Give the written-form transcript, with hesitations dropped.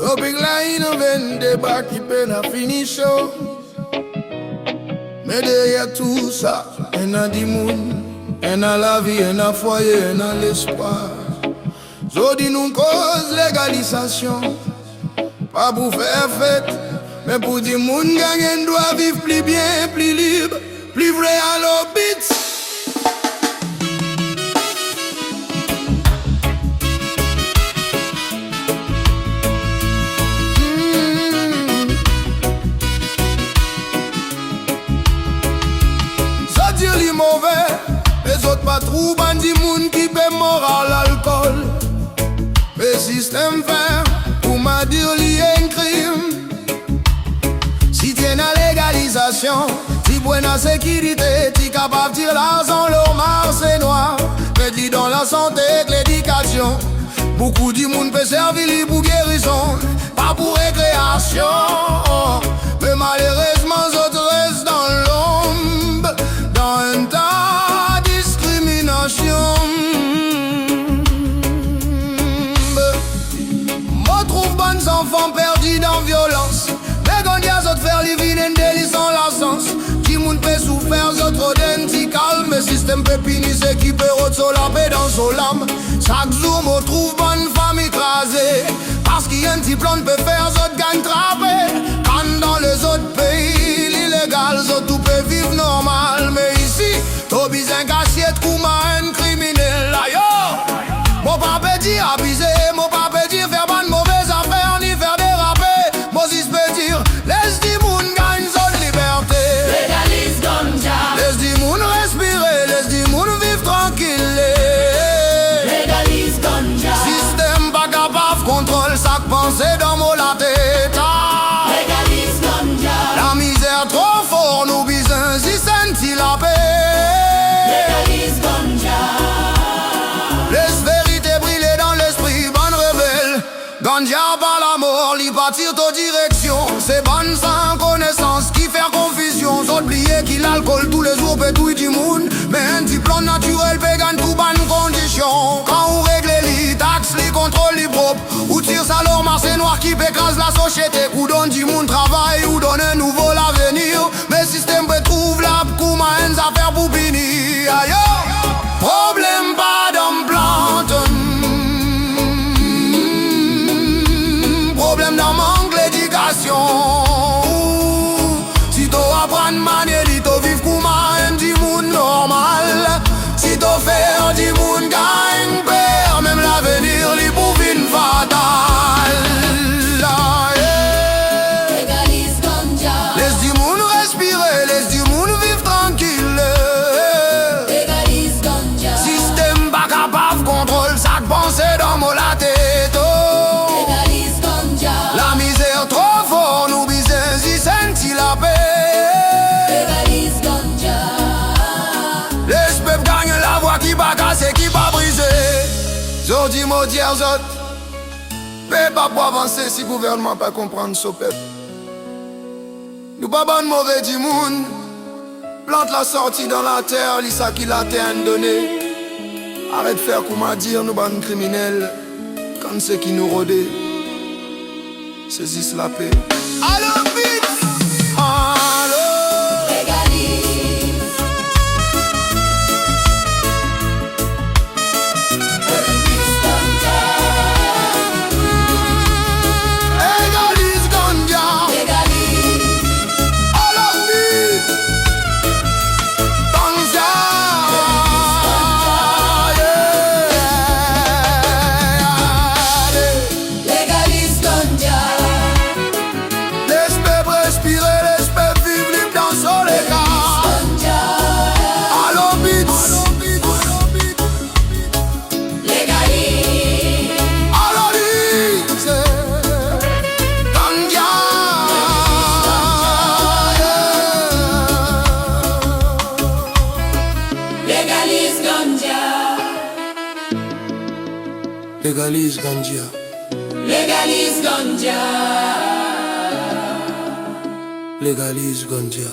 Au big line, on vend des bars qui peine à finir chaud. Mais derrière tout ça, on a du monde, on a la vie, on a foyer, on a l'espoir. Jodi nous cause légalisation, pas pour faire fête, mais pour dire moun gang doit vivre plus bien, plus libre, plus vrai à l'obit. Les autres pas trop bandit moun qui paie moral l'alcool. Le système fait pour m'a dire li un crime. Si t'es na légalisation, ti buena sécurité, ti capable tirer l'argent, leur mars c'est noir. Mets-li dans la santé et l'éducation. Beaucoup du monde peut servir li pour guérison, pas pour récréation. Mais malheureusement, les autres restent dans l'ombre, dans un temps. Moi trouve bonnes enfants perdus dans violence. Mais quand y'a autres faire les vines délices sans la sens. Qui moun peut souffrir, autres d'enti calme. Le système peut punir ceux qui peut retourner la paix dans son âme. Chaque jour moi trouve bonne femme écrasée. Parce qu'il y a un petit plan peut faire, autres gagne trapper. Quand dans les autres pays, l'illégal, autres tout peut vivre normal. Mais ici, t'as besoin d'assiette comme un criminel. Mon papa dit abuser, mon papa dit faire bonne mauvaise affaire, ni faire déraper. Moses peut dire, laisse di moun gagne son liberté. Légalise ganja. Laisse di moun respirer, laisse di moun vivre tranquille. Légalise ganja. Système pas capable, contrôle chaque pensée dans mon la tête. Légalise ganja. La misère trop fort, nous besoin si sentir la paix. Légalise ganja. Ganja par la mort, li partir ta direction. C'est bonne sans connaissance qui fait confusion. S'oublier qu'il alcool tous les jours peut tout du monde. Mais un petit plan naturel peut gagner tout bonne condition. Quand on règle les taxes, les contrôles, les propres. Ou tire ça leur marché noir qui écrase la société. Ou donne du monde travail, ou donne un nouveau l'avenir. Mais le système peut trouver la coup ma haine à faire pour finir. Aïe, problème pas d'homme plante. Problème dans manque l'éducation. Si tu apprends manier, tu vivre comme un petit monde normal. Si tu fais du monde gagne père, même l'avenir li pour une fatale. Légalise ganja. Laisse du monde respirer, laisse du monde vivre tranquille. Légalise ganja. Système pas capable, contrôle chaque pensée dans mon la tête. La misère trop fort, nous besoin si sentir la paix. Légalise ganja. Les peuples gagnent la voix qui va casser, qui va briser. Jodi maudit autres. Peuple pas pour avancer si le gouvernement pas comprendre ce peuple. Nous pas bon mauvais du monde. Plante la sortie dans la terre, lis ça qui la terre donné. Arrête de faire comment dire nous ban criminels. Quand c'est qui nous rôdent. Saisissent la paix. Allô, vite! Allô! Légalise. Légalise ganja. Légalise ganja. Légalise. Allô, vite! Ganja. Légalise ganja. Légalise ganja. Légalise ganja. Légalise ganja.